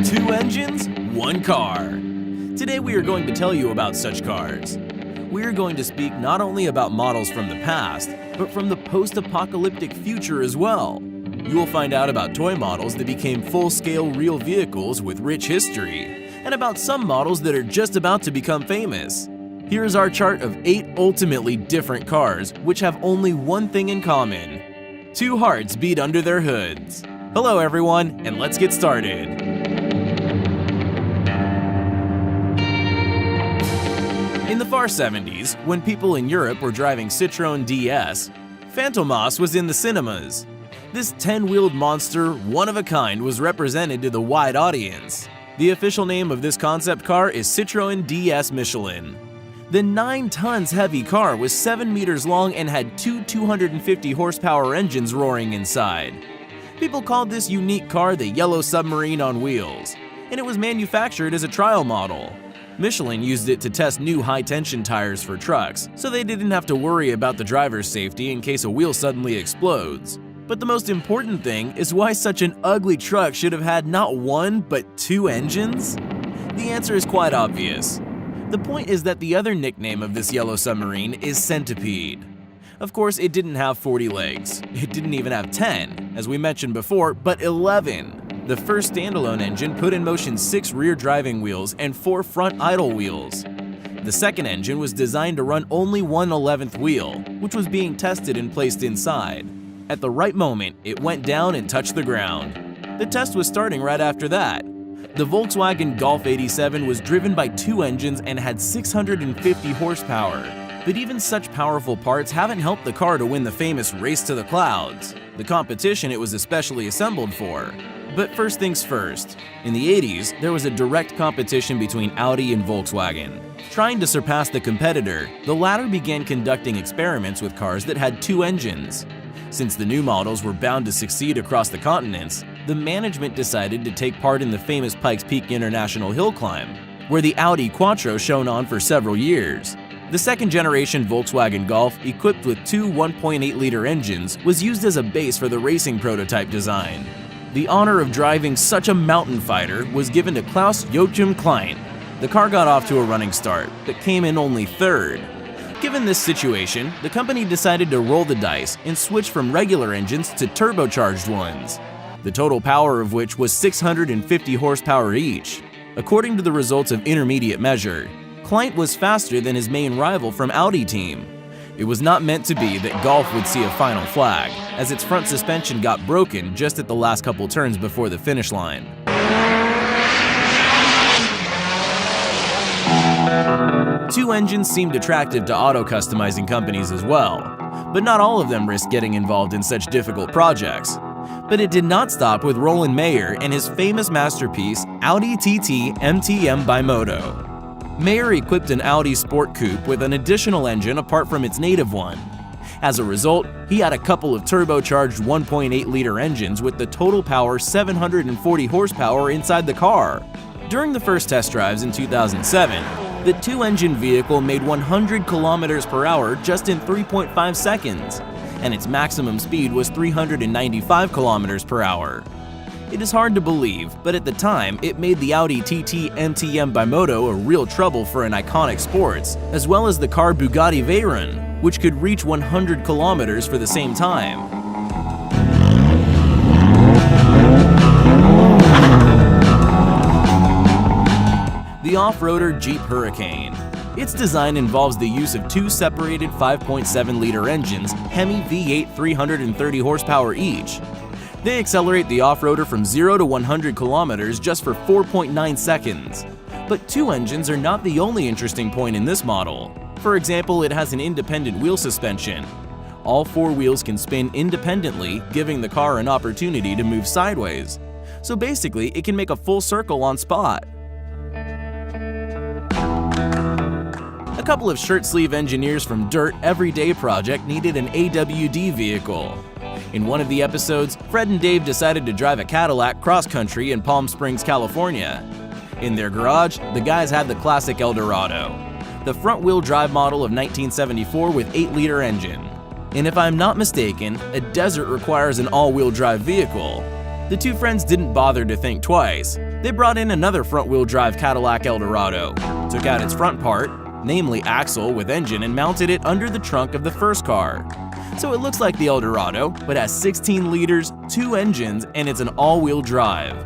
Two engines, one car. Today we are going to tell you about such cars. We are going to speak not only about models from the past, but from the post-apocalyptic future as well. You will find out about toy models that became full-scale real vehicles with rich history, and about some models that are just about to become famous. Here is our chart of 8 ultimately different cars which have only one thing in common. 2 hearts beat under their hoods. Hello everyone, and let's get started. In the far 70s, when people in Europe were driving Citroën DS, Fantomas was in the cinemas. This 10-wheeled monster, one of a kind, was represented to the wide audience. The official name of this concept car is Citroën DS Michelin. The 9 tons heavy car was 7 meters long and had 2 250 horsepower engines roaring inside. People called this unique car the Yellow Submarine on wheels, and it was manufactured as a trial model. Michelin used it to test new high-tension tires for trucks, so they didn't have to worry about the driver's safety in case a wheel suddenly explodes. But the most important thing is why such an ugly truck should have had not 1 but 2 engines? The answer is quite obvious. The point is that the other nickname of this Yellow Submarine is Centipede. Of course, it didn't have 40 legs. It didn't even have 10, as we mentioned before, but 11. The first standalone engine put in motion 6 rear driving wheels and 4 front idle wheels. The second engine was designed to run only one 11th wheel, which was being tested and placed inside. At the right moment, it went down and touched the ground. The test was starting right after that. The Volkswagen Golf 87 was driven by 2 engines and had 650 horsepower. But even such powerful parts haven't helped the car to win the famous Race to the Clouds, the competition it was especially assembled for. But first things first, in the 80s, there was a direct competition between Audi and Volkswagen. Trying to surpass the competitor, the latter began conducting experiments with cars that had 2 engines. Since the new models were bound to succeed across the continents, the management decided to take part in the famous Pikes Peak International Hill Climb, where the Audi Quattro shone on for several years. The second-generation Volkswagen Golf, equipped with 2 1.8-liter engines, was used as a base for the racing prototype design. The honor of driving such a mountain fighter was given to Klaus Joachim Klein. The car got off to a running start, but came in only 3rd. Given this situation, the company decided to roll the dice and switch from regular engines to turbocharged ones, the total power of which was 650 horsepower each. According to the results of intermediate measure, Klein was faster than his main rival from Audi team. It was not meant to be that Golf would see a final flag, as its front suspension got broken just at the last couple turns before the finish line. Two engines seemed attractive to auto-customizing companies as well, but not all of them risked getting involved in such difficult projects. But it did not stop with Roland Mayer and his famous masterpiece, Audi TT MTM Bimoto. Mayer equipped an Audi Sport Coupe with an additional engine apart from its native one. As a result, he had a couple of turbocharged 1.8-liter engines with the total power 740 horsepower inside the car. During the first test drives in 2007, the 2-engine vehicle made 100 kilometers per hour just in 3.5 seconds, and its maximum speed was 395 kilometers per hour. It is hard to believe, but at the time, it made the Audi TT MTM Bimoto a real trouble for an iconic sports, as well as the car Bugatti Veyron, which could reach 100 kilometers for the same time. The off-roader Jeep Hurricane. Its design involves the use of 2 separated 5.7-liter engines, Hemi V8 330 horsepower each. They accelerate the off-roader from 0 to 100 kilometers just for 4.9 seconds. But 2 engines are not the only interesting point in this model. For example, it has an independent wheel suspension. All 4 wheels can spin independently, giving the car an opportunity to move sideways. So basically, it can make a full circle on spot. A couple of shirt-sleeve engineers from Dirt Everyday Project needed an AWD vehicle. In one of the episodes, Fred and Dave decided to drive a Cadillac cross-country in Palm Springs, California. In their garage, the guys had the classic Eldorado, the front-wheel drive model of 1974 with 8-liter engine. And if I'm not mistaken, a desert requires an all-wheel drive vehicle. The two friends didn't bother to think twice. They brought in another front-wheel drive Cadillac Eldorado, took out its front part, namely axle with engine, and mounted it under the trunk of the first car. So it looks like the Eldorado, but has 16 liters, 2 engines, and it's an all-wheel drive.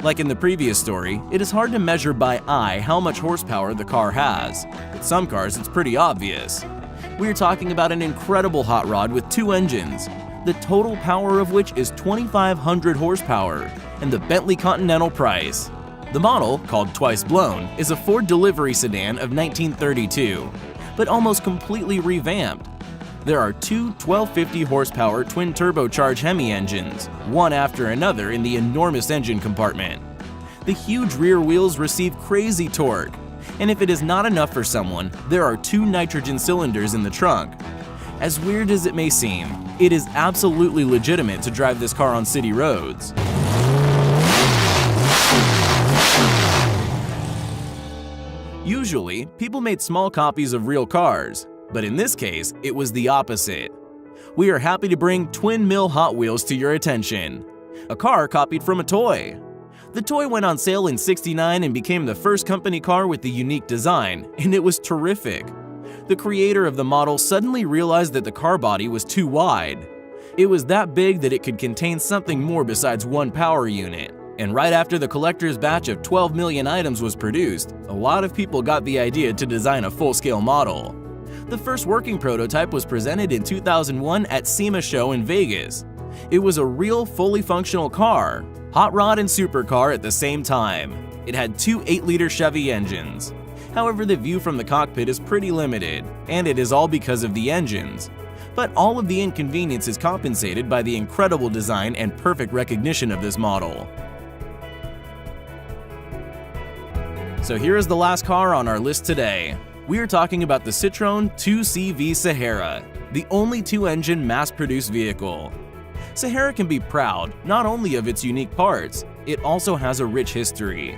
Like in the previous story, it is hard to measure by eye how much horsepower the car has. With some cars, it's pretty obvious. We are talking about an incredible hot rod with 2 engines, the total power of which is 2,500 horsepower, and the Bentley Continental price. The model, called Twice Blown, is a Ford delivery sedan of 1932, but almost completely revamped. There are 2 1250 horsepower twin turbocharged Hemi engines, one after another in the enormous engine compartment. The huge rear wheels receive crazy torque, and if it is not enough for someone, there are 2 nitrogen cylinders in the trunk. As weird as it may seem, it is absolutely legitimate to drive this car on city roads. Usually, people made small copies of real cars, but in this case, it was the opposite. We are happy to bring Twin Mill Hot Wheels to your attention. A car copied from a toy. The toy went on sale in '69 and became the first company car with the unique design, and it was terrific. The creator of the model suddenly realized that the car body was too wide. It was that big that it could contain something more besides one power unit. And right after the collector's batch of 12 million items was produced, a lot of people got the idea to design a full-scale model. The first working prototype was presented in 2001 at SEMA Show in Vegas. It was a real, fully functional car, hot rod and supercar at the same time. It had 2 8-liter Chevy engines. However, the view from the cockpit is pretty limited, and it is all because of the engines. But all of the inconvenience is compensated by the incredible design and perfect recognition of this model. So here is the last car on our list today. We are talking about the Citroën 2CV Sahara, the only 2-engine mass-produced vehicle. Sahara can be proud not only of its unique parts, it also has a rich history.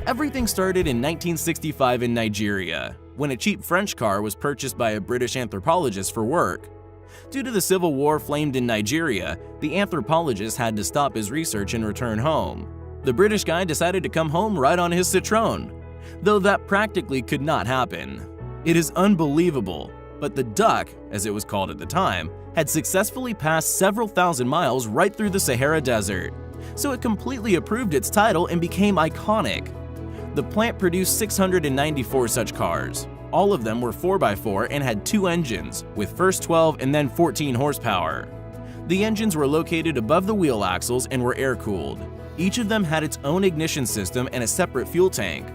Everything started in 1965 in Nigeria, when a cheap French car was purchased by a British anthropologist for work. Due to the civil war flamed in Nigeria, the anthropologist had to stop his research and return home. The British guy decided to come home right on his Citroën, though that practically could not happen. It is unbelievable, but the Duck, as it was called at the time, had successfully passed several thousand miles right through the Sahara Desert, so it completely approved its title and became iconic. The plant produced 694 such cars. All of them were 4x4 and had 2 engines, with first 12 and then 14 horsepower. The engines were located above the wheel axles and were air-cooled. Each of them had its own ignition system and a separate fuel tank.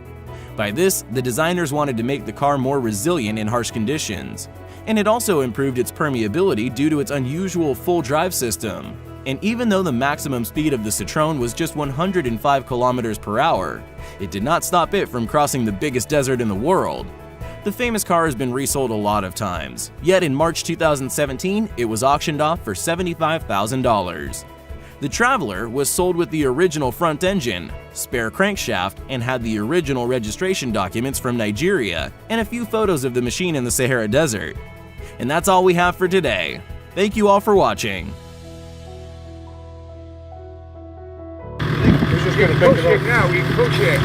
By this, the designers wanted to make the car more resilient in harsh conditions, and it also improved its permeability due to its unusual full drive system. And even though the maximum speed of the Citroën was just 105 kilometers per hour, it did not stop it from crossing the biggest desert in the world. The famous car has been resold a lot of times, yet in March 2017, it was auctioned off for $75,000. The Traveler was sold with the original front engine, spare crankshaft, and had the original registration documents from Nigeria and a few photos of the machine in the Sahara Desert. And that's all we have for today. Thank you all for watching. Push it now, we push it.